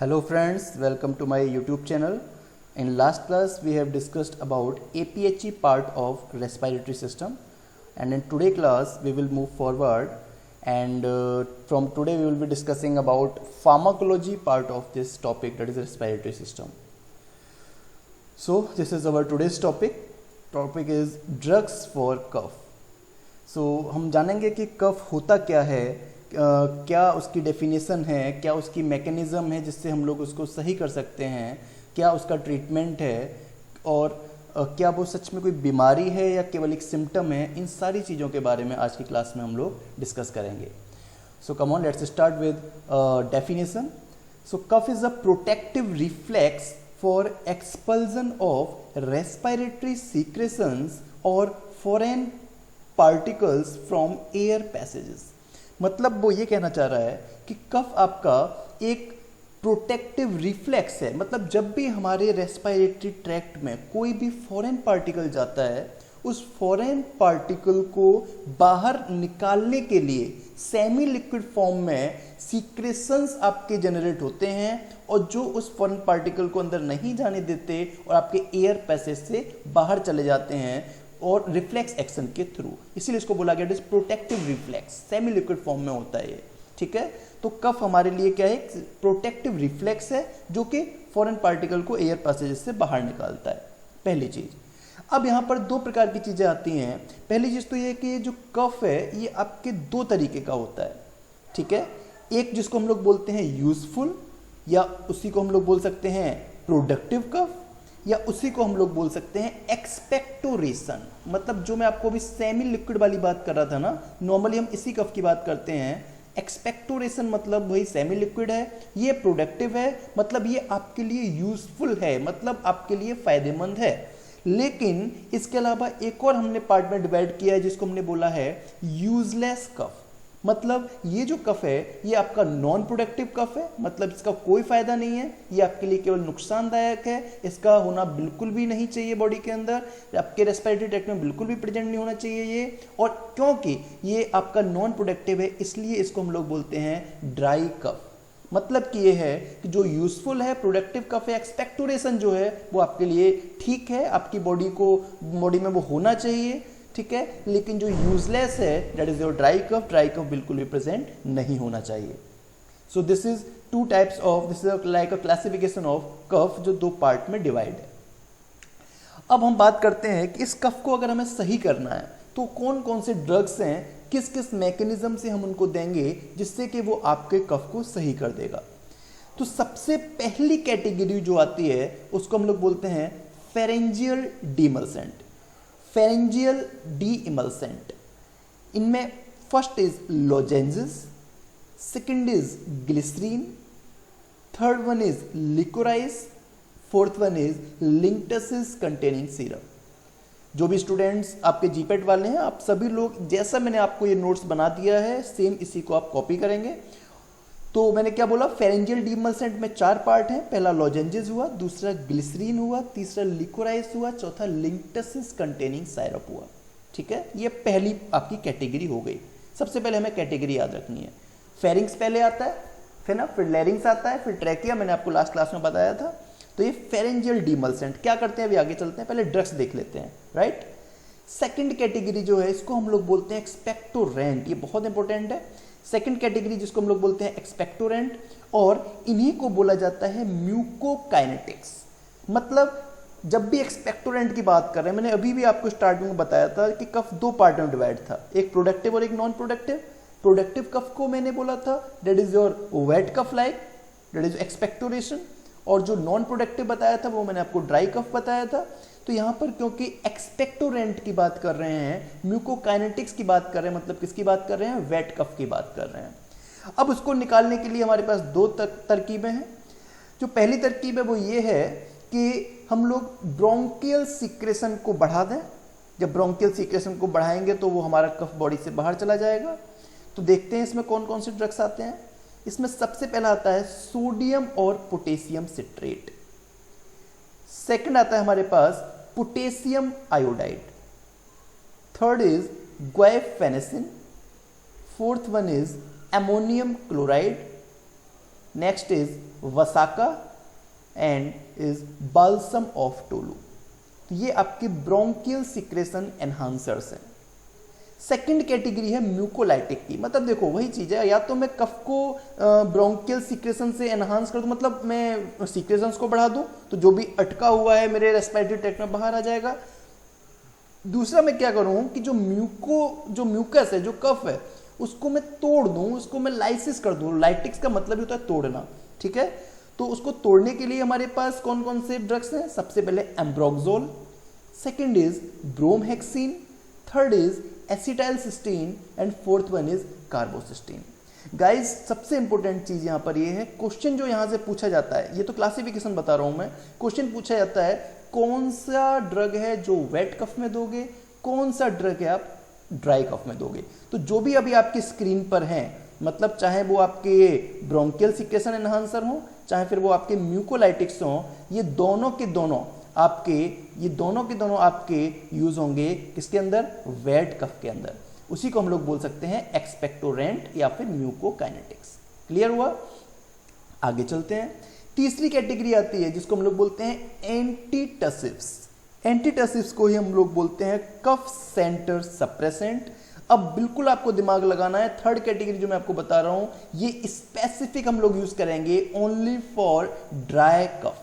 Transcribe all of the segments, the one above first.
Hello friends, welcome to my YouTube channel. In last class we have discussed about APHE part of respiratory system, and in today class we will move forward and from today we will be discussing about pharmacology part of this topic, that is respiratory system. So this is our today's topic is drugs for cough. So हम जानेंगे कि कफ होता क्या है, क्या उसकी definition है, क्या उसकी मैकेनिज़्म है जिससे हम लोग उसको सही कर सकते हैं, क्या उसका ट्रीटमेंट है और क्या वो सच में कोई बीमारी है या केवल एक सिम्टम है। इन सारी चीज़ों के बारे में आज की क्लास में हम लोग डिस्कस करेंगे। So come on, let's start with definition. So cough is a protective reflex for expulsion of respiratory secretions और foreign particles from air passages. मतलब वो ये कहना चाह रहा है कि कफ आपका एक प्रोटेक्टिव रिफ्लेक्स है। मतलब जब भी हमारे रेस्पिरेटरी ट्रैक्ट में कोई भी फॉरेन पार्टिकल जाता है, उस फॉरेन पार्टिकल को बाहर निकालने के लिए सेमी लिक्विड फॉर्म में सीक्रेशंस आपके जनरेट होते हैं और जो उस फॉरेन पार्टिकल को अंदर नहीं जाने देते और आपके एयर पैसेज से बाहर चले जाते हैं और रिफ्लेक्स एक्शन के थ्रू, इसीलिए इसको बोला गया it is protective reflex. Semi liquid form में होता है ये, ठीक है। तो कफ हमारे लिए क्या है, प्रोटेक्टिव रिफ्लेक्स है जो कि फॉरेन पार्टिकल को एयर पैसेजेस से बाहर निकालता है, पहली चीज। अब यहाँ पर दो प्रकार की चीजें आती हैं। पहली चीज तो ये कि जो कफ है ये आपके दो तरीके का होता है, ठीक है। एक जिसको हम लोग बोलते हैं यूजफुल, या उसी को हम लोग बोल सकते हैं प्रोडक्टिव कफ, या उसी को हम लोग बोल सकते हैं एक्सपेक्टोरेशन। मतलब जो मैं आपको अभी सेमी लिक्विड वाली बात कर रहा था ना, नॉर्मली हम इसी कफ की बात करते हैं। एक्सपेक्टोरेशन मतलब वही सेमी लिक्विड है, ये प्रोडक्टिव है, मतलब ये आपके लिए यूजफुल है, मतलब आपके लिए फायदेमंद है। लेकिन इसके अलावा एक और हमने पार्ट में डिवाइड किया है जिसको हमने बोला है यूजलेस कफ। मतलब ये जो कफ है ये आपका नॉन प्रोडक्टिव कफ है, मतलब इसका कोई फायदा नहीं है, ये आपके लिए केवल नुकसानदायक है, इसका होना बिल्कुल भी नहीं चाहिए बॉडी के अंदर, आपके रेस्पिरेटरी ट्रैक्ट में बिल्कुल भी प्रेजेंट नहीं होना चाहिए ये। और क्योंकि ये आपका नॉन प्रोडक्टिव है इसलिए इसको हम लोग बोलते हैं ड्राई कफ। मतलब कि ये है कि जो यूजफुल है प्रोडक्टिव कफ है, एक्सपेक्टोरेशन जो है वो आपके लिए ठीक है, आपकी बॉडी में वो होना चाहिए, ठीक है। लेकिन जो यूजलेस है that is your dry cough बिल्कुल भी प्रेजेंट नहीं होना चाहिए। So this is two types of, this is like a classification of cough जो दो पार्ट में डिवाइड है। अब हम बात करते हैं कि इस कफ को अगर हमें सही करना है तो कौन कौन से ड्रग्स हैं, किस किस मैकेनिज्म से हम उनको देंगे जिससे कि वो आपके कफ को सही कर देगा। तो सबसे पहली कैटेगरी जो आती है उसको हम लोग बोलते हैं pharyngeal demulcent, pharyngeal demulcent. इनमें first is lozenges, second is glycerin, third one is liquorice, fourth one is linctuses containing syrup. जो भी स्टूडेंट्स आपके जीपेट वाले हैं, आप सभी लोग जैसा मैंने आपको ये नोट्स बना दिया है सेम इसी को आप कॉपी करेंगे। तो मैंने क्या बोला, फेरेंजियल डीमल्सेंट में 4 पार्ट हैं। पहला लॉजेंजेस हुआ, दूसरा ग्लिसरीन हुआ, तीसरा लिकोराइस हुआ, चौथा लिंक्टसिस कंटेनिंग साइरप हुआ, ठीक है। ये पहली आपकी कैटेगरी हो गई। सबसे पहले हमें कैटेगरी याद रखनी है। फेरिंग्स पहले आता है, फिर लैरिंग्स आता है, फिर ट्रैकिया, मैंने आपको लास्ट क्लास में बताया था। तो ये फेरेंजियल डीमल्सेंट क्या करते हैं अभी आगे चलते हैं, पहले ड्रग्स देख लेते हैं, राइट। सेकेंड कैटेगरी जो है इसको हम लोग बोलते हैं एक्सपेक्टोरेंट, ये बहुत इंपॉर्टेंट है। सेकंड कैटेगरी जिसको हम लोग बोलते हैं एक्सपेक्टोरेंट, और इन्हीं को बोला जाता है म्यूकोकाइनेटिक्स। मतलब जब भी एक्सपेक्टोरेंट की बात कर रहे हैं, मैंने अभी भी आपको स्टार्टिंग में बताया था कि कफ दो पार्ट में डिवाइड था, एक प्रोडक्टिव और एक नॉन प्रोडक्टिव। प्रोडक्टिव कफ को मैंने बोला था that is your wet cough like, that is expectoration, और जो नॉन प्रोडक्टिव बताया था वो मैंने आपको ड्राई कफ बताया था। तो यहाँ पर क्योंकि एक्सपेक्टोरेंट की बात कर रहे हैं, म्यूकोकाइनेटिक्स की बात कर रहे हैं, मतलब किसकी बात कर रहे हैं, वेट कफ की बात कर रहे हैं। अब उसको निकालने के लिए हमारे पास दो तरकीबें हैं। जो पहली तरकीब है वो ये है कि हम लोग ब्रोंकियल सीक्रेशन को बढ़ा दें। जब ब्रोंकियल सीक्रेशन को बढ़ाएंगे तो वो हमारा कफ बॉडी से बाहर चला जाएगा। तो देखते हैं इसमें कौन कौन से ड्रग्स आते हैं। इसमें सबसे पहला आता है सोडियम और पोटेशियम सिट्रेट, सेकंड आता है हमारे पास potassium iodide, third is guaifenesin, fourth one is ammonium chloride, next is vasaka and is balsam of tolu. तो ये आपके ब्रोंकियल सिक्रेशन एनहांसर्स हैं। सेकंड कैटेगरी है म्यूकोलाइटिक की, मतलब देखो वही चीज है, या तो मैं कफ को ब्रोंकियल सिक्रेशन से एनहांस कर दूं, मतलब मैं सिक्रेशंस को बढ़ा दूं तो जो भी अटका हुआ है मेरे रेस्पिरेटरी ट्रैक्ट में बाहर आ जाएगा। दूसरा मैं क्या करूं कि जो म्यूकस है, जो कफ है, उसको मैं तोड़ दूं, उसको मैं लाइसिस कर दूं। लाइटिक्स का मतलब ही होता है तोड़ना, ठीक है। तो उसको तोड़ने के लिए हमारे पास कौन कौन से ड्रग्स हैं? सबसे पहले ambroxol, second is bromhexine, third is acetylcysteine and fourth one is carbocisteine. Guys सबसे इंपॉर्टेंट चीज यहां पर ये है, क्वेश्चन जो यहां से पूछा जाता है, ये तो क्लासिफिकेशन बता रहा हूं मैं, क्वेश्चन पूछा जाता है कौन सा ड्रग है जो वेट कफ में दोगे, कौन सा ड्रग है आप ड्राई कफ में दोगे। तो जो भी अभी आपकी स्क्रीन पर हैं, मतलब चाहे वो आपके ब्रोंकियल सिक्रेशन एनहांसर हो, चाहे फिर वो आपके म्यूकोलाइटिक्स हो, ये दोनों के दोनों आपके यूज होंगे किसके अंदर? वेट कफ के अंदर। उसी को हम लोग बोल सकते हैं एक्सपेक्टोरेंट या फिर म्यूकोकाइनेटिक्स। क्लियर हुआ? आगे चलते हैं। तीसरी कैटेगरी आती है जिसको हम लोग बोलते हैं एंटीटसिव्स। एंटीटसिव्स को ही हम लोग बोलते हैं कफ सेंटर सप्रेसेंट। अब बिल्कुल आपको दिमाग लगाना है, थर्ड कैटेगरी जो मैं आपको बता रहा हूं ये स्पेसिफिक हम लोग यूज करेंगे ओनली फॉर ड्राई कफ,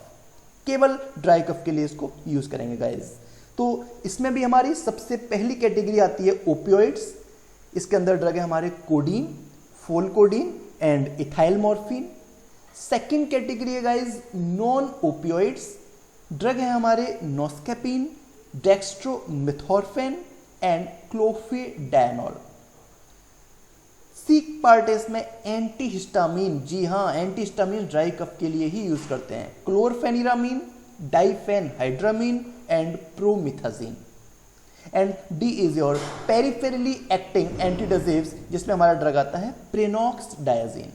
केवल ड्राई कफ के लिए इसको यूज करेंगे गाइस। तो इसमें भी हमारी सबसे पहली कैटेगरी आती है ओपियोइड्स। इसके अंदर ड्रग है हमारे codeine, pholcodine and ethyl morphine. Second category है गाइस नॉन ओपियोइड्स, ड्रग है हमारे नोस्केपिन, डेक्स्ट्रोमिथॉर्फेन एंड क्लोफिडाइनोल। सी पार्ट है इसमें एंटीहिस्टामिन। जी हाँ, एंटीहिस्टामिन ड्राई कफ के लिए ही यूज करते हैं, chlorpheniramine, diphenhydramine and promethazine. And d is your peripherally acting antitussives, जिसमें हमारा ड्रग आता है प्रेनॉक्सडायाजीन।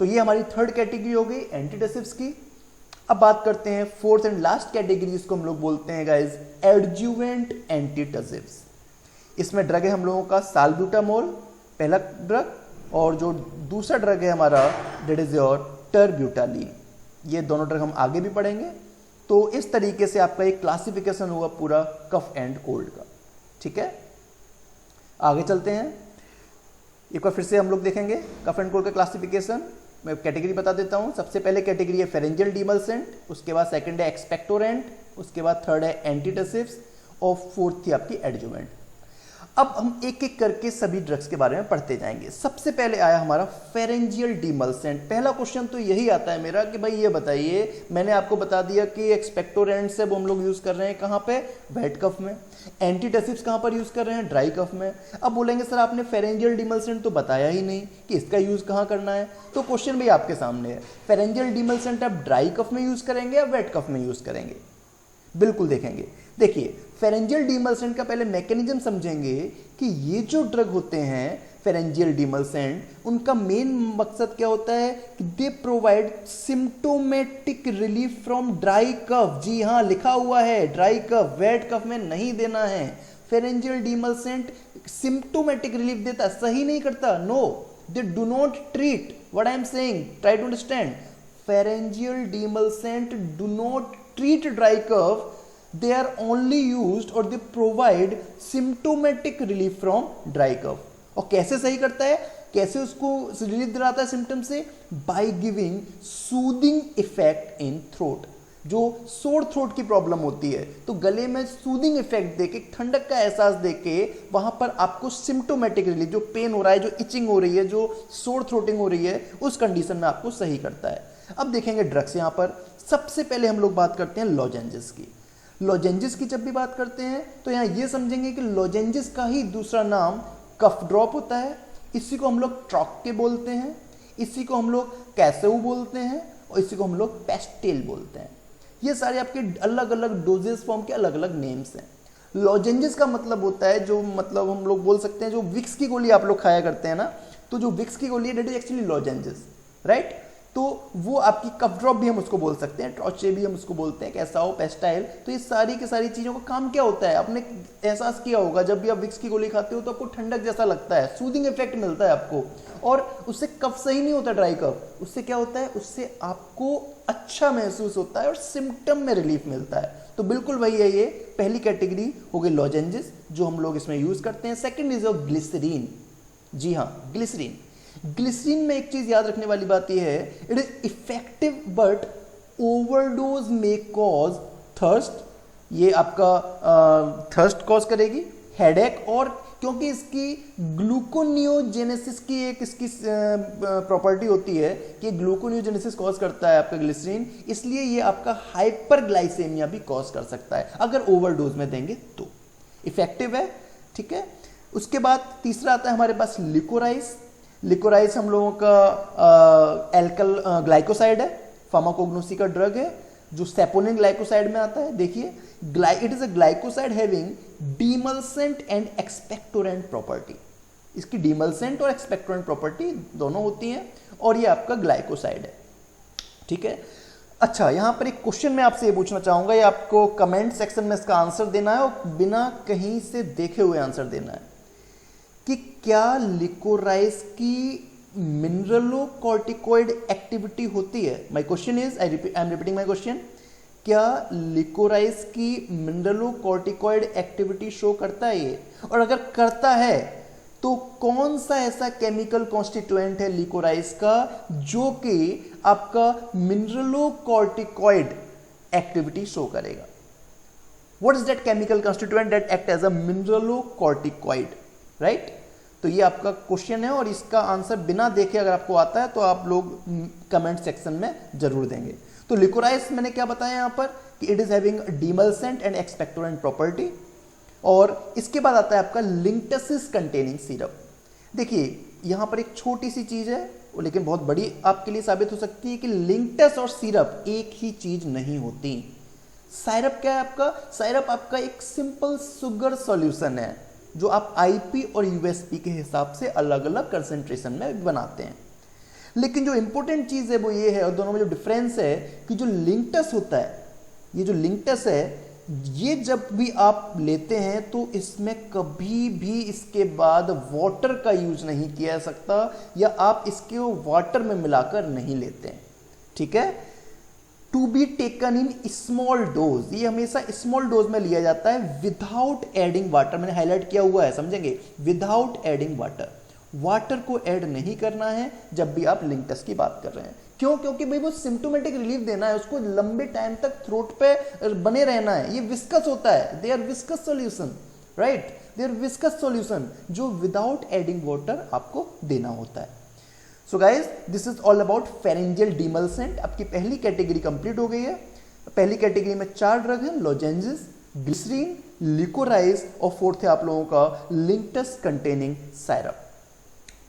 तो ये हमारी थर्ड कैटेगरी हो गई एंटीटसिव्स की। अब बात करते हैं फोर्थ एंड लास्ट कैटेगरी, जिसको हम लोग बोलते हैं गाइस एडजुवेंट एंटीटसिव्स। इसमें ड्रग है हम लोगों का साल्ब्यूटामोल पहला ड्रग, और जो दूसरा ड्रग है हमारा दैट इज योर टरब्यूटालीन। ये दोनों ड्रग हम आगे भी पढ़ेंगे। तो इस तरीके से आपका एक क्लासिफिकेशन हुआ पूरा कफ एंड कोल्ड का, ठीक है। आगे चलते हैं, एक बार फिर से हम लोग देखेंगे कफ एंड कोल्ड का क्लासिफिकेशन। मैं कैटेगरी बता देता हूं। सबसे पहले कैटेगरी है फेरेंजियल डिमल्सेंट, उसके बाद सेकंड है एक्सपेक्टोरेंट, उसके बाद थर्ड है एंटीटसिव्स और फोर्थ थी आपकी एडजुवेंट। अब हम एक एक करके सभी ड्रग्स के बारे में पढ़ते जाएंगे। सबसे पहले आया हमारा फेरेंजियल डिमल्सेंट। पहला क्वेश्चन तो यही आता है मेरा कि भाई ये बताइए, मैंने आपको बता दिया कि एक्सपेक्टोरेंट से वो हम लोग यूज कर रहे हैं कहाँ पे? वेट कफ में। एंटीटसिव्स कहाँ पर यूज कर रहे हैं? ड्राई कफ में। अब बोलेंगे सर आपने फेरेंजियल डिमल्सेंट तो बताया ही नहीं कि इसका यूज कहाँ करना है। तो क्वेश्चन भी आपके सामने है, फेरेंजियल डिमल्सेंट आप ड्राई कफ में यूज करेंगे या वेट कफ में यूज करेंगे? बिल्कुल देखेंगे। देखिए फेरेंजियल डिमल्सेंट का पहले मैकेनिज्म समझेंगे कि ये जो ड्रग होते हैं फेरेंजियल डिमल्सेंट, उनका मेन मकसद क्या होता है कि they provide symptomatic relief from dry cough. जी हाँ, लिखा हुआ है ड्राई कफ, वेट कफ में नहीं देना है। फेरेंजियल डिमल्सेंट सिम्टोमेटिक रिलीफ देता, सही नहीं करता। No, they do not treat what I am saying, try to understand. Pharyngeal demulcent do not treat dry cough, they are only used or they provide symptomatic relief from dry cough। और कैसे सही करता है, कैसे उसको relief दिलाता है symptom से? By giving soothing effect in throat. जो सोर थ्रोट की प्रॉब्लम होती है तो गले में सूदिंग इफेक्ट देके, ठंडक का एहसास देके वहां पर आपको सिम्टोमेटिक रिलीफ, जो पेन हो रहा है, जो इचिंग हो रही है, जो सोर थ्रोटिंग हो रही है, उस कंडीशन में आपको सही करता है। अब देखेंगे ड्रग्स। यहां पर सबसे पहले हम लोग बात करते हैं लॉजेंजेस की। लॉजेंजेस की जब भी बात करते हैं तो यहाँ ये समझेंगे कि लॉजेंजेस का ही दूसरा नाम कफ ड्रॉप होता है। इसी को हम लोग ट्रॉक के बोलते हैं, इसी को हम लोग कैसेऊ बोलते हैं और इसी को हम लोग पेस्टिल बोलते हैं। ये सारे आपके अलग अलग डोजेस फॉर्म के अलग अलग नेम्स हैं। लॉजेंजेस का मतलब होता है जो, मतलब हम लोग बोल सकते हैं जो विक्स की गोली आप लोग खाया करते हैं ना, तो जो विक्स की गोली है that is actually lozenges, right. तो वो आपकी कफ ड्रॉप भी हम उसको बोल सकते हैं, ट्रॉचे भी हम उसको बोलते हैं, कैसा हो, पेस्टाइल। तो ये सारी की सारी चीज़ों का काम क्या होता है, आपने एहसास किया होगा जब भी आप विक्स की गोली खाते हो तो आपको ठंडक जैसा लगता है, सूदिंग इफेक्ट मिलता है आपको, और उससे कफ सही नहीं होता, ड्राई कफ। उससे क्या होता है, उससे आपको अच्छा महसूस होता है और सिम्टम में रिलीफ मिलता है। तो बिल्कुल वही है, ये पहली कैटेगरी हो गई लॉजेंजेस जो हम लोग इसमें यूज करते हैं। Second is of glycerin. जी हाँ, ग्लिसरीन। ग्लिसरीन में एक चीज याद रखने वाली बात यह है, it is effective but overdose में कॉज थर्स्ट। ये आपका थर्स्ट कॉज करेगी, हेडेक, और क्योंकि इसकी ग्लूकोनियोजेनेसिस की एक इसकी प्रॉपर्टी होती है कि ग्लूकोनियोजेनेसिस कॉज करता है आपका ग्लिसरीन, इसलिए ये आपका हाइपरग्लाइसेमिया भी कॉज कर सकता है अगर ओवरडोज में देंगे तो। इफेक्टिव है, ठीक है। उसके बाद तीसरा आता है हमारे पास लिकोराइस। लिकोराइस हम लोगों का एल्कल ग्लाइकोसाइड है, फार्माकोग्नोसी का ड्रग है जो सेपोनिन ग्लाइकोसाइड में आता है। देखिए, it is a glycoside having demulcent and expectorant property. इसकी डीमल्सेंट और एक्सपेक्टोरेंट प्रॉपर्टी दोनों होती हैं, और ये आपका ग्लाइकोसाइड है, ठीक है। अच्छा, यहां पर एक क्वेश्चन मैं आपसे ये पूछना चाहूंगा, ये आपको कमेंट सेक्शन में इसका आंसर देना है और बिना कहीं से देखे हुए आंसर देना है कि क्या लिकोराइस की मिनरलोकॉर्टिकॉइड एक्टिविटी होती है। My question is, I am repeating my question, क्या लिकोराइस की मिनरलोकॉर्टिकॉइड एक्टिविटी शो करता है ये, और अगर करता है तो कौन सा ऐसा केमिकल कॉन्स्टिट्यूएंट है लिकोराइस का जो कि आपका मिनरलोकॉर्टिकॉइड एक्टिविटी शो करेगा। What is that chemical constituent that act as a mineralocorticoid, right. तो ये आपका क्वेश्चन है, और इसका आंसर बिना देखे अगर आपको आता है तो आप लोग कमेंट सेक्शन में जरूर देंगे। तो लिकोराइस मैंने क्या बताया यहां पर कि it is having demulcent and expectorant property. और इसके बाद आता है आपका लिंक्टसिस कंटेनिंग सिरप। देखिए, यहां पर एक छोटी सी चीज है लेकिन बहुत बड़ी आपके लिए साबित हो सकती है कि लिंक्टस और सिरप एक ही चीज नहीं होती। सिरप क्या है आपका, सिरप आपका एक सिंपल शुगर सॉल्यूशन है जो आप आईपी और यूएसपी के हिसाब से अलग अलग कंसेंट्रेशन में बनाते हैं। लेकिन जो इंपॉर्टेंट चीज है वो ये है, और दोनों में जो डिफरेंस है कि जो लिंक्टस होता है, ये जो लिंक्टस है, ये जब भी आप लेते हैं तो इसमें कभी भी इसके बाद वाटर का यूज नहीं किया जा सकता, या आप इसके वाटर में मिलाकर नहीं लेते हैं, ठीक है। To be taken in small dose, ये हमेशा स्मॉल डोज में लिया जाता है विदाउट एडिंग वाटर। मैंने हाईलाइट किया हुआ है, समझेंगे, विदाउट एडिंग वाटर। वाटर को ऐड नहीं करना है जब भी आप लिंक्टस की बात कर रहे हैं। क्यों? क्योंकि भाई वो सिम्टोमेटिक रिलीफ देना है, उसको लंबे टाइम तक थ्रोट पे बने रहना है। ये विस्कस होता है, they are viscous solution, right, they are viscous solution जो विदाउट एडिंग वाटर आपको देना होता है। So guys, this is all about pharyngeal demulcent. आपकी पहली कैटेगरी कंप्लीट हो गई है। पहली कैटेगरी में 4 ड्रग है, लॉजेंजेस, ग्लिसरीन, लिकोराइस, और फोर्थ है आप लोगों का लिंक्टस कंटेनिंग सिरप।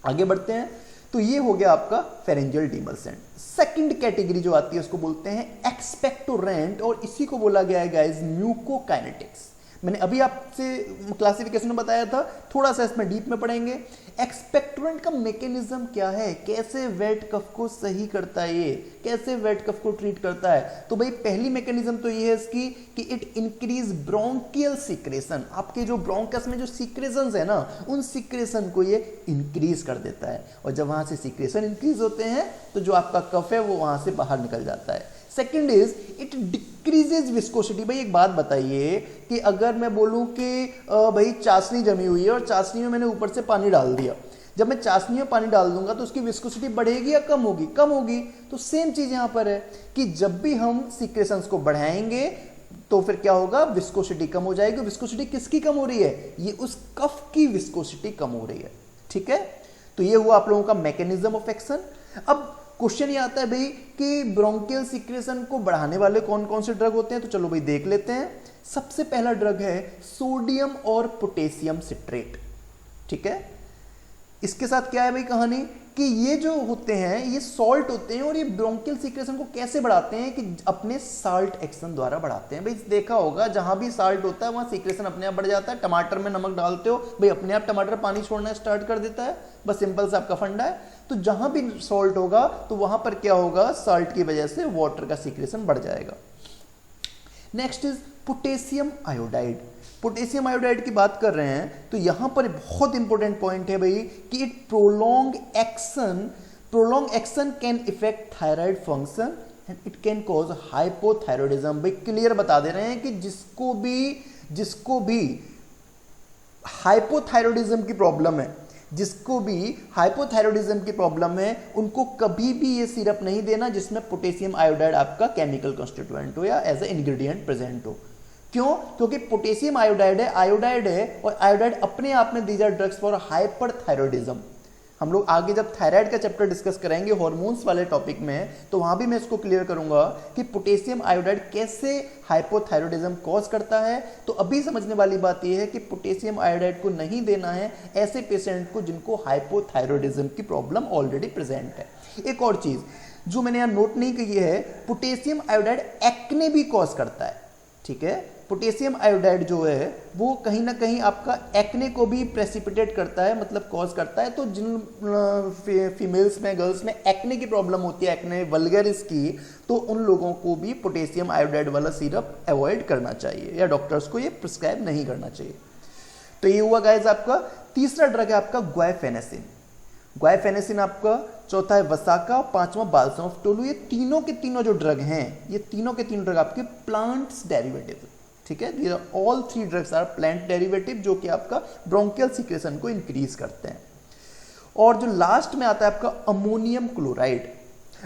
आगे बढ़ते हैं, तो ये हो गया आपका फेरेंजियल डीमल्सेंट। सेकंड कैटेगरी जो आती है उसको बोलते हैं एक्सपेक्टोरेंट, और इसी को बोला गया है गाइज म्यूकोकाइनेटिक्स। मैंने अभी आपसे क्लासिफिकेशन में बताया था, थोड़ा सा इसमें डीप में पढ़ेंगे। एक्सपेक्टोरेंट का मैकेनिज्म क्या है, कैसे वेट कफ को सही करता है, ये कैसे वेट कफ को ट्रीट करता है। तो भाई पहली मैकेनिज्म तो ये है इसकी कि इट इंक्रीज ब्रोंकियल सीक्रेशन। आपके जो ब्रोंकस में जो सीक्रेशंस है ना, उन सीक्रेशन को ये इंक्रीज कर देता है, और जब वहां से सीक्रेशन इंक्रीज होते हैं तो जो आपका कफ है वो वहां से बाहर निकल जाता है। Second is it decreases viscosity. भाई एक बात बताइए कि अगर मैं बोलूं कि भाई चाशनी जमी हुई है और चाशनी में मैंने ऊपर से पानी डाल दिया, जब मैं चाशनी में पानी डाल दूंगा तो उसकी विस्कोसिटी बढ़ेगी या कम होगी? कम होगी। तो सेम चीज यहां पर है कि जब भी हम सीक्रेशंस को बढ़ाएंगे तो फिर क्या होगा, विस्कोसिटी कम हो जाएगी। विस्कोसिटी किसकी कम हो रही है? ये उस कफ की विस्कोसिटी कम हो रही है, ठीक है। तो ये हुआ आप लोगों का मैकेनिज्म ऑफ एक्शन। अब क्वेश्चन ये आता है भाई कि ब्रोंकियल सीक्रेशन को बढ़ाने वाले कौन कौन से ड्रग होते हैं, तो चलो भाई देख लेते हैं। सबसे पहला ड्रग है सोडियम और पोटेशियम सिट्रेट, ठीक है। इसके साथ क्या है भाई कहानी कि ये जो होते हैं ये सॉल्ट होते हैं और ये ब्रोंकियल सीक्रेशन को कैसे बढ़ाते हैं कि अपने साल्ट एक्शन द्वारा बढ़ाते हैं। भाई देखा होगा जहां भी साल्ट होता है वहां सीक्रेशन अपने आप बढ़ जाता है। टमाटर में नमक डालते हो भाई अपने आप टमाटर पानी छोड़ना स्टार्ट कर देता है, बस सिंपल सा आपका फंडा है। तो जहां भी सॉल्ट होगा तो वहां पर क्या होगा, साल्ट की वजह से वाटर का सीक्रेशन बढ़ जाएगा। Next is potassium iodide. Potassium iodide की बात कर रहे हैं तो यहां पर बहुत इंपॉर्टेंट पॉइंट है भाई कि it prolong action can effect thyroid function and it can cause hypothyroidism. भाई क्लियर बता दे रहे हैं कि जिसको भी हाइपोथायरॉयडिज्म की प्रॉब्लम है उनको कभी भी ये सिरप नहीं देना जिसमें पोटेशियम आयोडाइड आपका केमिकल कॉन्स्टिट्यूएंट हो या एज ए इंग्रेडिएंट प्रेजेंट हो। क्यों? क्योंकि पोटेशियम आयोडाइड है और आयोडाइड अपने आप में these are drugs for hyperthyroidism. हम लोग आगे जब थायराइड का चैप्टर डिस्कस करेंगे हॉर्मोन्स वाले टॉपिक में तो वहां भी मैं इसको क्लियर करूंगा कि पोटेशियम आयोडाइड कैसे हाइपोथायरॉयडिज्म कॉज करता है। तो अभी समझने वाली बात यह है कि पोटेशियम आयोडाइड को नहीं देना है ऐसे पेशेंट को जिनको हाइपोथायरॉयडिज्म की प्रॉब्लम ऑलरेडी प्रेजेंट है। एक और चीज जो मैंने यहां नोट नहीं की है, पोटेशियम आयोडाइड एक्ने भी कॉज करता है। ठीक है, पोटेशियम आयोडाइड जो है वो कहीं ना कहीं आपका एक्ने को भी प्रेसिपिटेट करता है, मतलब कॉज करता है। तो जिन फीमेल्स में गर्ल्स में एक्ने की प्रॉब्लम होती है, एक्ने वल्गैरिस की, तो उन लोगों को भी पोटेशियम आयोडाइड वाला सिरप अवॉइड करना चाहिए या डॉक्टर्स को ये प्रिस्क्राइब नहीं करना चाहिए। तो ये हुआ गाइस आपका तीसरा ड्रग है आपका ग्वाइफेनेसिन। ग्वाइफेनेसिन आपका चौथा है वसाका, पांचवा बाल्सम ऑफ टोलू। ये तीनों के तीनों जो ड्रग हैं, ये तीनों के तीनों ड्रग आपके प्लांट्स डेरिवेटिव। ठीक है, ये all three drugs are plant derivative जो कि आपका ब्रोंकियल सीक्रेशन को इंक्रीज करते हैं। और जो लास्ट में आता है आपका अमोनियम क्लोराइड।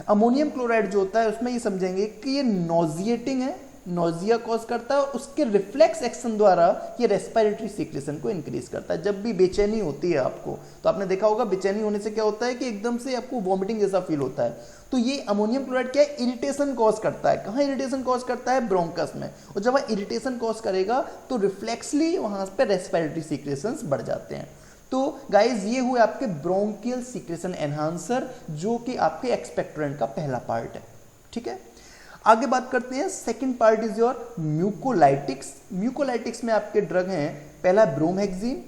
अमोनियम क्लोराइड जो होता है उसमें ये समझेंगे कि ये नॉजिएटिंग है, नोजिया कॉज करता है और उसके रिफ्लेक्स एक्शन द्वारा ये रेस्पिरेटरी सीक्रेशन को इंक्रीज करता है। जब भी बेचैनी होती है आपको, तो आपने देखा होगा बेचैनी होने से क्या होता है कि एकदम से आपको वॉमिटिंग जैसा फील होता है। तो ये अमोनियम क्लोराइड क्या है, इरिटेशन कॉज करता है। कहाँ इरिटेशन कॉज करता है? ब्रोंकस में। और जब वह इरिटेशन कॉज करेगा तो रिफ्लेक्सली वहां पे रेस्पिरेटरी सीक्रेशंस बढ़ जाते हैं। तो गाइज ये हुए आपके ब्रोंकियल सीक्रेशन एनहांसर जो कि आपके एक्सपेक्टोरेंट का पहला पार्ट है। ठीक है, आगे बात करते हैं। Second part is your mucolytics. Mucolytics में आपके ड्रग हैं, पहला ब्रोमहेक्सिन।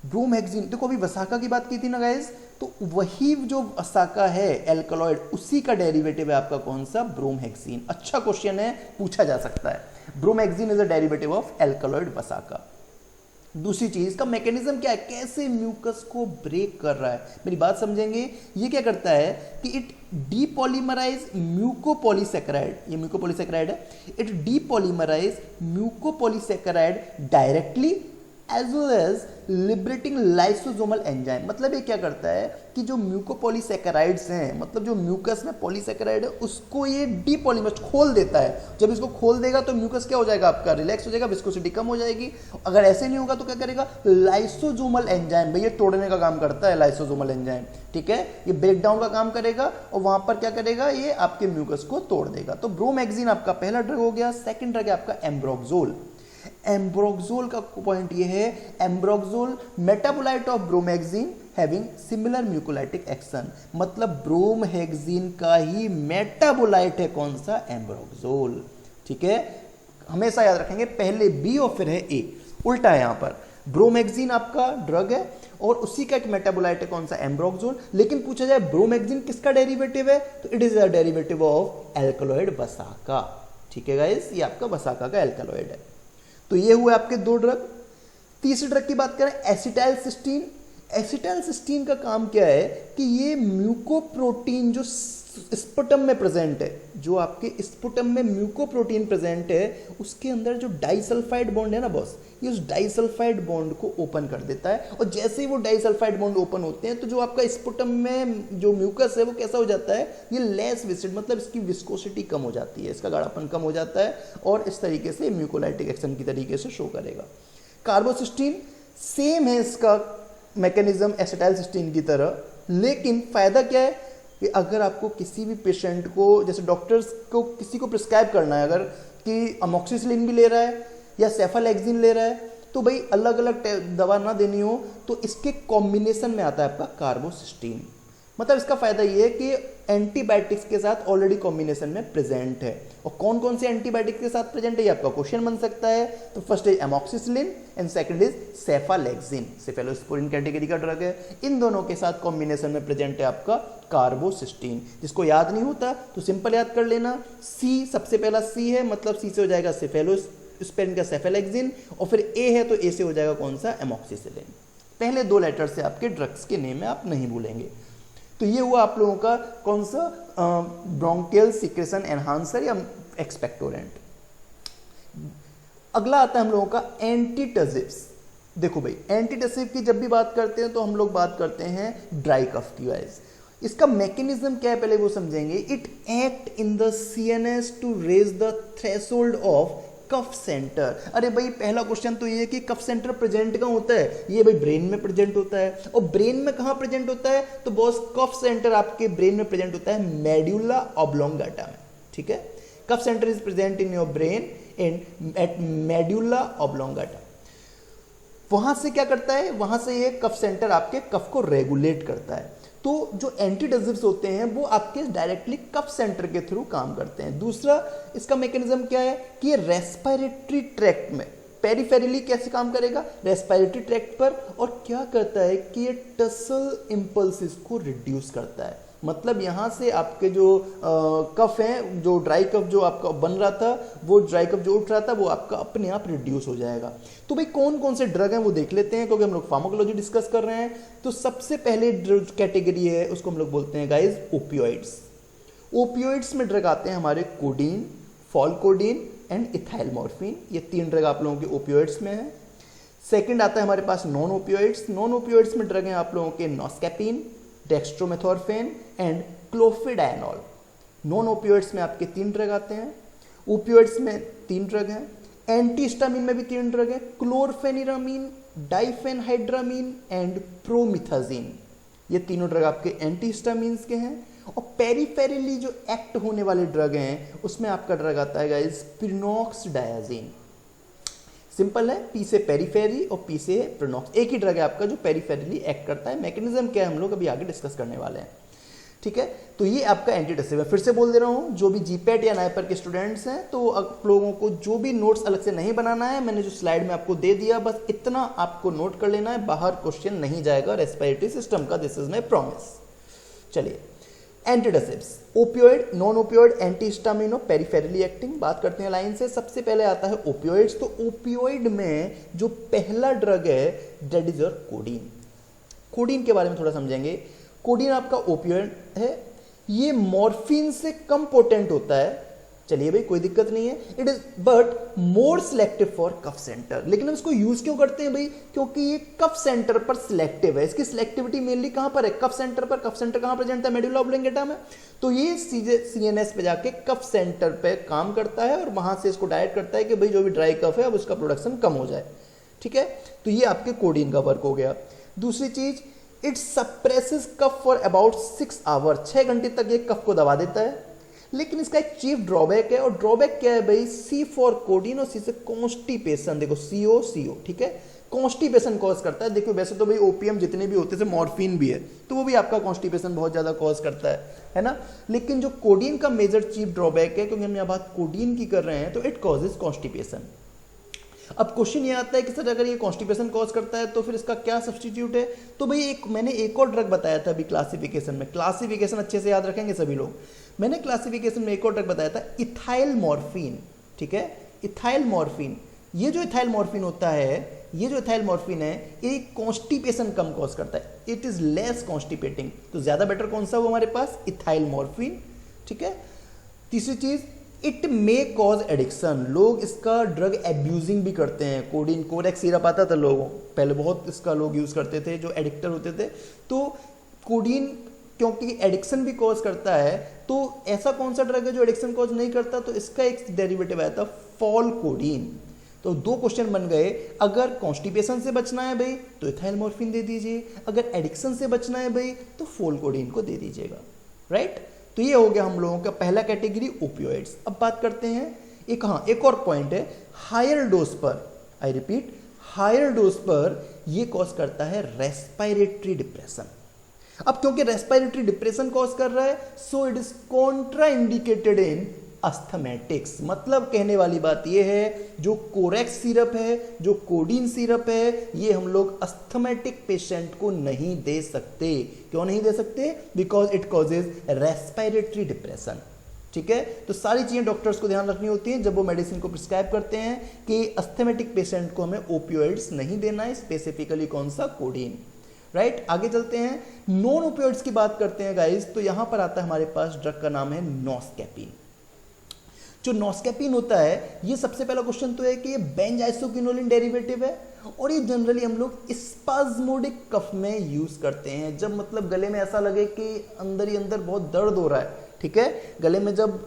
ब्रोमहेक्सिन देखो अभी वसाका की बात की थी ना गाइज, तो वही जो वसाका है एल्कलॉइड, उसी का डेरिवेटिव है आपका कौन सा? ब्रोमहेक्सिन। अच्छा क्वेश्चन है, पूछा जा सकता है। Bromhexine is a derivative of alkaloid vasaka. दूसरी चीज का मैकेनिज्म क्या है, कैसे म्यूकस को ब्रेक कर रहा है, मेरी बात समझेंगे। ये क्या करता है कि इट डीपॉलीमराइज म्यूकोपॉलीसैकेराइड, ये म्यूकोपॉलीसैकेराइड है, it depolymerise mucopolysaccharide directly as well as liberating lysosomal enzyme. मतलब ये क्या करता है कि जो म्यूकोपॉलीसैकेराइड्स हैं, मतलब जो म्यूकस में पॉलीसैकेराइड है, उसको ये डीपॉलीमराइज खोल देता है। जब इसको खोल देगा तो म्यूकस क्या हो जाएगा आपका? रिलैक्स हो जाएगा, विस्कोसिटी कम हो जाएगी। अगर ऐसे नहीं होगा तो क्या करेगा? लाइसोसोमल एंजाइम, भैया तोड़ने का काम करता है लाइसोसोमल एंजाइम। ठीक है, ये ब्रेक डाउन का काम करेगा और वहां पर क्या करेगा? ये आपके म्यूकस को तोड़ देगा। तो ब्रोमहेक्सिन आपका पहला ड्रग हो गया। सेकंड ड्रग है आपका एम्ब्रोक्सोल। एम्ब्रोक्सोल का पॉइंट ये है, ambroxol metabolite of bromhexine having similar mucolytic action. मतलब ब्रोमहेक्सिन का ही मेटाबोलाइट है कौन सा? एम्ब्रोक्सोल। ठीक है, हमेशा याद रखेंगे पहले बी और फिर है ए, उल्टा है यहां पर। ब्रोमहेक्सिन आपका ड्रग है और उसी का एक मेटाबोलाइट है कौन सा? एम्ब्रोक्सोल। लेकिन पूछा जाए ब्रोमहेक्सिन किसका डेरिवेटिव है, तो it is a derivative of alkaloid vasaka. ठीक है गाइस, ये आपका वसाका का एल्कलॉइड है। तो ये हुए आपके दो ड्रग। तीसरे ड्रग की बात करें, एसिटाइलसिस्टीन। एसिटाइलसिस्टीन का काम क्या है कि ये म्यूकोप्रोटीन जो स्पुटम में प्रेजेंट है, जो आपके स्पुटम में म्यूकोप्रोटीन प्रेजेंट है, उसके अंदर जो डाइसल्फाइड बॉन्ड है ना बॉस, ये उस डाइसल्फाइड बॉन्ड को ओपन कर देता है। और जैसे ही वो डाइसल्फाइड बॉन्ड ओपन होते हैं तो जो आपका स्पुटम में जो म्यूकस है वो कैसा हो जाता है? ये लेस विस्कोसिटी, मतलब इसकी विस्कोसिटी कम हो जाती है, इसका गाढ़ापन कम हो जाता है और इस तरीके से म्यूकोलाइटिक एक्शन की तरीके से शो करेगा। कार्बोसिस्टीन सेम है इसका मैकेनिज्म एसिटाइलसिस्टीन की तरह, लेकिन फायदा क्या है कि अगर आपको किसी भी पेशेंट को, जैसे डॉक्टर्स को किसी को प्रिस्क्राइब करना है अगर कि अमोक्सिसिलिन भी ले रहा है या सेफालेक्सिन ले रहा है, तो भाई अलग अलग दवा ना देनी हो तो इसके कॉम्बिनेशन में आता है आपका कार्बोसिस्टीन। मतलब इसका फायदा ये है कि एंटीबायोटिक्स के साथ ऑलरेडी कॉम्बिनेशन में प्रेजेंट है। और कौन कौन से एंटीबायोटिक्स के साथ प्रेजेंट है ये आपका क्वेश्चन बन सकता है। तो first is amoxicillin and second is cephalexin, cephalosporin category का ड्रग है। इन दोनों के साथ कॉम्बिनेशन में प्रेजेंट है आपका कार्बोसिस्टीन। जिसको याद नहीं होता तो सिंपल याद कर लेना, सी सबसे पहला सी है, मतलब सी से हो जाएगा सेफेलोस्पोरिन का सेफेलेक्सिन, और फिर ए है तो ए से हो जाएगा कौन सा, एमॉक्सिसिलिन। पहले दो लेटर से आपके ड्रग्स के नेम में आप नहीं भूलेंगे। तो ये हुआ आप लोगों का कौन सा, ब्रोंकियल सिक्रेशन एनहांसर या एक्सपेक्टोरेंट। अगला आता है हम लोगों का एंटीटसिव्स। देखो भाई, एंटीटसिव की जब भी बात करते हैं तो हम लोग बात करते हैं ड्राई कफ की वाइज। इसका मैकेनिज्म क्या है पहले वो समझेंगे। It act in the CNS to raise the threshold of cough centre. अरे भाई पहला क्वेश्चन तो ये है कि कफ सेंटर प्रेजेंट कहाँ होता है, ये भाई ब्रेन में प्रेजेंट होता है। और ब्रेन में कहाँ प्रेजेंट होता है, तो बॉस कफ सेंटर आपके ब्रेन में प्रेजेंट होता है मेडुला ऑब्लोंगाटा में, ठीक है। Cough centre is present in your brain and at medulla oblongata. वहां से क्या करता है, वहां से ये कफ सेंटर आपके कफ को रेगुलेट करता है। तो जो एंटीटसिव्स होते हैं वो आपके डायरेक्टली कफ सेंटर के थ्रू काम करते हैं। दूसरा इसका मैकेनिज्म क्या है कि ये रेस्पिरेटरी ट्रैक्ट में पेरिफेरली कैसे काम करेगा, रेस्पिरेटरी ट्रैक्ट पर, और क्या करता है कि ये टसल इंपल्सेस को रिड्यूस करता है। मतलब यहाँ से आपके जो कफ है, जो ड्राई कफ जो आपका बन रहा था, वो ड्राई कफ जो उठ रहा था वो आपका अपने आप रिड्यूस हो जाएगा। तो भाई कौन कौन से ड्रग हैं वो देख लेते हैं, क्योंकि हम लोग फार्माकोलॉजी डिस्कस कर रहे हैं। तो सबसे पहले ड्रग कैटेगरी है उसको हम लोग बोलते हैं गाइज ओपियोइड्स। ओपियोइड्स में ड्रग आते हैं हमारे कोडीन, फॉलकोडीन एंड इथाइल मॉर्फिन। ये तीन ड्रग आप लोगों के ओपियोइड्स में है। सेकेंड आता है हमारे पास नॉन ओपियोइड्स। नॉन ओपियोइड्स में ड्रग हैं आप लोगों के नॉस्कैपिन, डेक्स्ट्रोमेथोर्फेन एंड क्लोफिडाइनॉल। नॉन ओपियोइड्स में आपके तीन ड्रग आते हैं। ओपियोइड्स में तीन ड्रग हैं। एंटीहिस्टामिन में भी तीन ड्रग हैं, क्लोरफेनिरामीन, डाइफेनहाइड्रामीन एंड प्रोमिथाजीन। ये तीनों ड्रग आपके एंटीहिस्टामिन्स के हैं। और पेरिफेरली जो एक्ट होने वाले ड्रग हैं उसमें आपका ड्रग आता है गाइस प्रिनॉक्सडायाजीन। सिंपल है, पी से पेरीफेरी और पी से प्रिनॉक्स, एक ही ड्रग है आपका जो पेरीफेरली एक्ट करता है। मैकेनिज्म क्या है हम लोग अभी आगे डिस्कस करने वाले हैं, ठीक है। तो ये आपका एंटीटसिव है। फिर से बोल दे रहा हूँ, जो भी जीपैट या नाइपर के स्टूडेंट्स हैं तो आप लोगों को जो भी नोट्स अलग से नहीं बनाना है, मैंने जो स्लाइड में आपको दे दिया बस इतना आपको नोट कर लेना है। बाहर क्वेश्चन नहीं जाएगा रेस्पिरेटरी सिस्टम का, दिस इज माई प्रॉमिस। चलिए, एंटीटसिव्स, ओपियोइड, नॉन ओपियोइड, एंटीहिस्टामिन और पेरिफेरली एक्टिंग। बात करते हैं लाइन से। सबसे पहले आता है ओपियोइड्स। तो ओपियोइड में जो पहला ड्रग है that is your codeine. Codeine के बारे में थोड़ा समझेंगे। कोडीन आपका ओपियोइड है, ये मॉर्फिन से कम पोटेंट होता है। चलिए भाई कोई दिक्कत नहीं है, it is but more selective for cough centre. लेकिन हम इसको यूज क्यों करते हैं भाई, क्योंकि ये कफ सेंटर पर सिलेक्टिव है। इसकी सिलेक्टिविटी मेनली कहां पर है, कफ सेंटर पर। कफ सेंटर कहां प्रेजेंट है, मेडुला ऑब्लोंगाटा में। तो ये सीधे सीएनएस पे जाके कफ सेंटर पे काम करता है और वहां से इसको डायरेक्ट करता है कि भाई जो भी ड्राई कफ है अब उसका प्रोडक्शन कम हो जाए, ठीक है। तो ये आपके कोडीन का वर्क हो गया। दूसरी चीज, it suppresses cough for about 6 hour, 6 घंटे तक ये कफ को दबा देता है। लेकिन इसका एक चीफ ड्रॉबैक है, और ड्रॉबैक क्या है भाई, सी फॉर कोडीन और सी से कॉन्स्टिपेशन। देखो सीओ, ठीक है, कॉन्स्टिपेशन कॉज करता है। देखो वैसे तो भाई ओपीएम जितने भी होते हैं, मॉर्फिन भी है तो वो भी आपका कॉन्स्टिपेशन बहुत ज्यादा कॉज करता है ना। लेकिन जो कोडीन का मेजर चीफ ड्रॉबैक है, क्योंकि हम यहाँ बात कोडीन की कर रहे हैं, तो इट कॉजेज कॉन्स्टिपेशन। अब क्वेश्चन ये आता है कि सर अगर ये कॉन्स्टिपेशन कॉज करता है तो फिर इसका क्या सब्स्टिट्यूट है। तो भाई मैंने एक और ड्रग बताया था अभी क्लासिफिकेशन में, क्लासिफिकेशन अच्छे से याद रखेंगे सभी लोग। मैंने क्लासिफिकेशन में एक और ड्रग बताया था इथाइल मॉर्फिन, ठीक है, इथाइल मॉर्फिन। ये जो इथाइल मॉर्फिन होता है, ये जो इथाइल मॉर्फिन है, ये कॉन्स्टिपेशन कम कॉज करता है, इट इज लेस कॉन्स्टिपेटिंग। तो ज्यादा बेटर कौन सा वो हमारे पास, इथाइल मॉर्फिन, ठीक है। तीसरी चीज, इट मे कॉज एडिक्शन। लोग इसका ड्रग एब्यूजिंग भी करते हैं। कोडीन, कोरेक्स सिरप आता था लोगों पहले, बहुत इसका लोग यूज करते थे जो एडिक्टर होते थे। तो कोडीन क्योंकि एडिक्शन भी कॉज करता है, तो ऐसा कौन सा ड्रग है जो एडिक्शन कॉज नहीं करता, तो इसका एक डेरिवेटिव आया था फॉलकोडीन। तो दो क्वेश्चन बन गए, अगर कॉन्स्टिपेशन से बचना है भाई तो इथाइल मॉर्फिन दे दीजिए, अगर एडिक्शन से बचना है भाई तो फॉलकोडीन को दे दीजिएगा, राइट। तो ये हो गया हम लोगों का पहला कैटेगरी ओपियोइड्स। अब बात करते हैं एक और पॉइंट है, हायर डोज पर, आई रिपीट, हायर डोज पर ये कॉज करता है रेस्पिरेटरी डिप्रेशन। अब क्योंकि रेस्पिरेटरी डिप्रेशन कॉज कर रहा है, so it is contraindicated in asthmatics. मतलब कहने वाली बात यह है, जो कोरेक्स सिरप है, जो कोडीन सिरप है, ये हम लोग अस्थमेटिक पेशेंट को नहीं दे सकते। क्यों नहीं दे सकते? Because it causes respiratory depression. ठीक है, तो सारी चीजें डॉक्टर्स को ध्यान रखनी होती हैं जब वो मेडिसिन को प्रिस्क्राइब करते हैं कि अस्थमेटिक पेशेंट को हमें ओपियोइड्स नहीं देना है, स्पेसिफिकली कौन सा? कोडीन। राइट, आगे चलते हैं, नॉन ओपियोइड्स की बात करते हैं गाइस। तो यहां पर आता है हमारे पास ड्रग का नाम है नॉस्कैपिन। जो नॉस्कैपिन होता है, ये सबसे पहला क्वेश्चन तो है कि ये बेंजाइसोक्विनोलिन डेरिवेटिव है और ये जनरली हम लोग स्पाज्मोडिक कफ में यूज करते हैं। जब मतलब गले में ऐसा लगे कि अंदर ही अंदर बहुत दर्द हो रहा है, ठीक है, गले में जब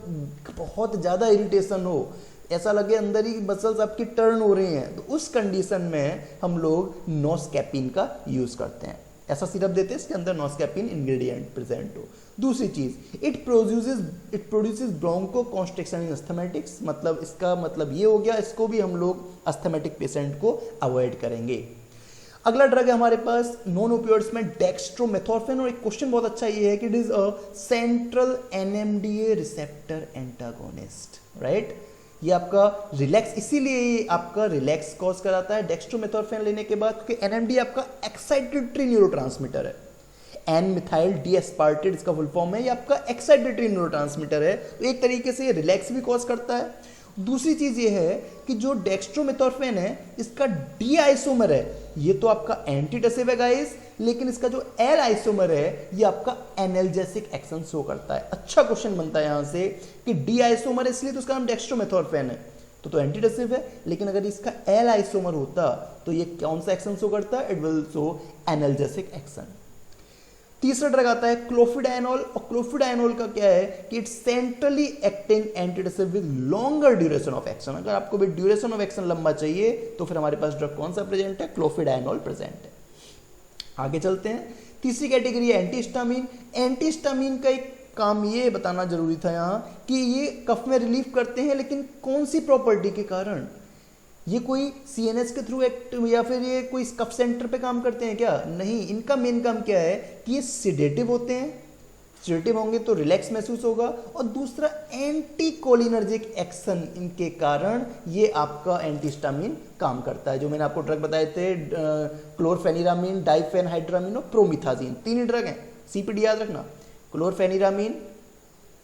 बहुत ज्यादा इरिटेशन हो, ऐसा लगे अंदर ही मसल्स आपकी टर्न हो रही हैं, तो उस कंडीशन में हम लोग नॉस्कैपिन का यूज करते हैं। ऐसा सिरप देते हैं इसके अंदर नॉस्कैपिन इंग्रेडिएंट प्रेजेंट हो। दूसरी चीज, it produces Bronco constriction in asthmatics. मतलब इसका मतलब ये हो गया, इसको भी हम लोग अस्थमेटिक पेशेंट को अवॉइड करेंगे। अगला ड्रग है हमारे पास नॉन ओपियोइड्स में डेक्स्ट्रोमेथोर्फिन। और एक क्वेश्चन बहुत अच्छा ये है कि it is a central NMDA receptor antagonist. Right, ये आपका रिलैक्स, इसीलिए आपका रिलैक्स कॉज कराता है डेक्स्ट्रोमेथोर्फिन लेने के बाद, क्योंकि एनएमडी आपका एक्साइटेटरी न्यूरोट्रांसमीटर है। एन मिथाइल डी एस्पार्टेट इसका फुल फॉर्म है, ये आपका एक्साइटेटरी न्यूरोट्रांसमीटर है, तो एक तरीके से रिलैक्स भी कॉज करता है। दूसरी चीज ये है कि जो डेक्स्ट्रोमेथोर्फिन है, इसका डी आइसोमर है, ये तो आपका एंटीडेसिव है गाइस, लेकिन इसका जो एल आइसोमर है, ये आपका एनाल्जेसिक एक्शन शो करता है। अच्छा क्वेश्चन बनता है यहां से कि डी आइसोमर है इसलिए तो उसका नाम डेक्स्ट्रोमेथोर्फिन है, तो एंटीडेसिव है, लेकिन अगर इसका एल आइसोमर होता तो ये कौन सा एक्शन शो करता है? It will show analgesic action. तीसरा ड्रग आता है क्लोफिडाइनोल। और क्लोफिडाइनोल का क्या है कि it's centrally acting antitussive with longer duration of action. अगर आपको भी ड्यूरेशन ऑफ एक्शन लंबा चाहिए तो फिर हमारे पास ड्रग कौन सा प्रेजेंट है? क्लोफिडाइनोल प्रेजेंट है। आगे चलते हैं, तीसरी कैटेगरी है एंटीहिस्टामिन। एंटीहिस्टामिन का एक काम ये बताना जरूरी था यहाँ कि ये कफ में रिलीफ करते हैं, लेकिन कौन सी प्रॉपर्टी के कारण? ये कोई सीएनएस के थ्रू एक्ट या फिर ये कोई कफ सेंटर पे काम करते हैं क्या? नहीं, इनका मेन काम क्या है कि ये सिडेटिव होते हैं। सिडेटिव होंगे तो रिलैक्स महसूस होगा, और दूसरा एंटी कोलिनर्जिक एक्शन इनके कारण ये आपका एंटीहिस्टामिन काम करता है। जो मैंने आपको ड्रग बताए थे, क्लोरफेनिरामिन, डाइफेनहाइड्रामिन और प्रोमिथाजिन, तीन ही ड्रग हैं, सीपीडी याद रखना, क्लोरफेनिरामिन,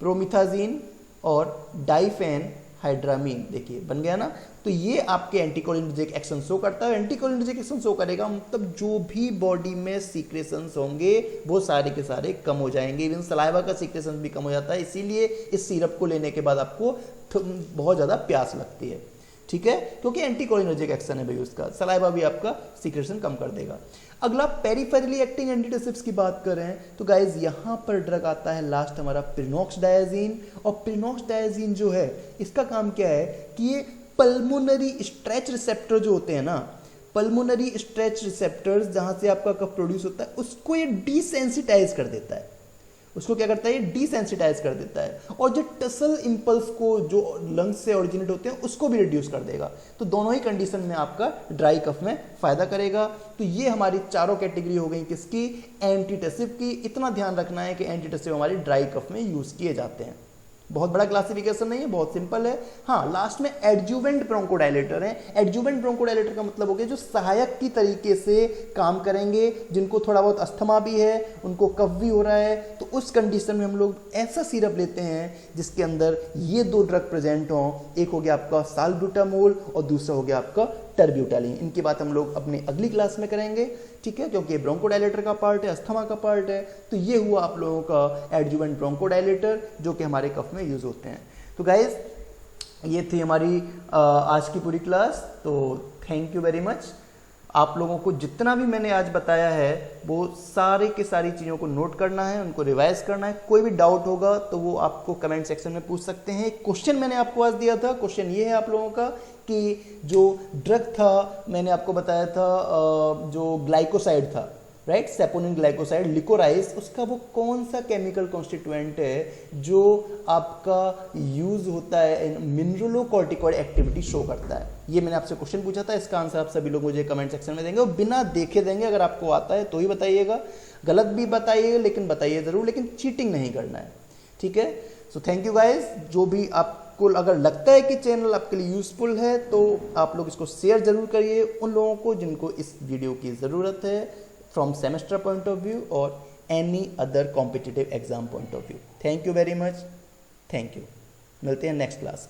प्रोमिथाजिन और डाइफेनहाइड्रामिन। देखिए बन गया ना, तो ये आपके एंटीकोलिनर्जिक एक्शन शो करता है। एंटीकोलिनर्जिक एक्शन शो करेगा मतलब जो भी बॉडी में सीक्रेशंस होंगे वो सारे के सारे कम हो जाएंगे, इवन सलाइवा का सीक्रेशन भी कम हो जाता है। इसीलिए इस सिरप को लेने के बाद आपको बहुत ज़्यादा प्यास लगती है, ठीक है, क्योंकि एंटीकोलिनर्जिक एक्शन है भाई उसका, सलाइवा भी आपका सीक्रेशन कम कर देगा। अगला पेरिफेरली एक्टिंग एंटीडेसिव्स की बात करें तो गाइज यहाँ पर ड्रग आता है लास्ट हमारा प्रिनॉक्सडायाजीन। और प्रिनॉक्सडायाजीन जो है इसका काम क्या है कि ये पल्मोनरी स्ट्रेच रिसेप्टर जो होते हैं ना, पल्मोनरी स्ट्रेच रिसेप्टर्स जहां से आपका कफ प्रोड्यूस होता है उसको ये डिसेंसिटाइज कर देता है। उसको क्या करता है? ये डिसेंसिटाइज कर देता है, और जो टसल इंपल्स को जो लंग्स से ओरिजिनेट होते हैं उसको भी रिड्यूस कर देगा। तो दोनों ही कंडीशन में आपका ड्राई कफ में फायदा करेगा। तो ये हमारी चारों कैटेगरी हो गई किसकी? एंटीडेसिव की। इतना ध्यान रखना है कि एंटीडेसिव हमारी ड्राई कफ में यूज किए जाते हैं। बहुत बड़ा क्लासिफिकेशन नहीं है, बहुत सिंपल है। हाँ, लास्ट में एडजुवेंट ब्रोंकोडायलेटर है। एडजुवेंट ब्रोंकोडायलेटर का मतलब हो गया जो सहायक की तरीके से काम करेंगे, जिनको थोड़ा बहुत अस्थमा भी है, उनको कफ भी हो रहा है, तो उस कंडीशन में हम लोग ऐसा सिरप लेते हैं जिसके अंदर ये दो ड्रग प्रेजेंट हों। एक हो गया आपका साल्ब्यूटामोल और दूसरा हो गया आपका टर्ब्यूटालिन। इनकी बात हम लोग अपनी अगली क्लास में करेंगे, ठीक है, क्योंकि ये ब्रोंकोडायलेटर का पार्ट है, अस्थमा का पार्ट है। तो ये हुआ आप लोगों का एडजुवेंट ब्रोंकोडायलेटर जो कि हमारे कफ में यूज होते हैं। तो गाइज ये थी हमारी आज की पूरी क्लास। तो थैंक यू वेरी मच। आप लोगों को जितना भी मैंने आज बताया है वो सारे के सारी चीज़ों को नोट करना है, उनको रिवाइज करना है। कोई भी डाउट होगा तो वो आपको कमेंट सेक्शन में पूछ सकते हैं। एक क्वेश्चन मैंने आपको आज दिया था, क्वेश्चन ये है आप लोगों का कि जो ड्रग था मैंने आपको बताया था जो ग्लाइकोसाइड था, राइट, सेपोनिन ग्लाइकोसाइड लिकोराइज, उसका वो कौन सा केमिकल कॉन्स्टिट्यूएंट है जो आपका यूज होता है इन मिनरलोकॉर्टिकॉइड एक्टिविटी शो करता है। ये मैंने आपसे क्वेश्चन पूछा था, इसका आंसर आप सभी लोग मुझे कमेंट सेक्शन में देंगे और बिना देखे देंगे। अगर आपको आता है तो ही बताइएगा, गलत भी बताइएगा लेकिन बताइए जरूर, लेकिन चीटिंग नहीं करना है, ठीक है। So thank you guys. जो भी आपको अगर लगता है कि चैनल आपके लिए यूजफुल है तो आप लोग इसको शेयर जरूर करिए उन लोगों को जिनको इस वीडियो की ज़रूरत है, from semester point of view और any other competitive exam point of view. Thank you very much, thank you. मिलते हैं नेक्स्ट क्लास।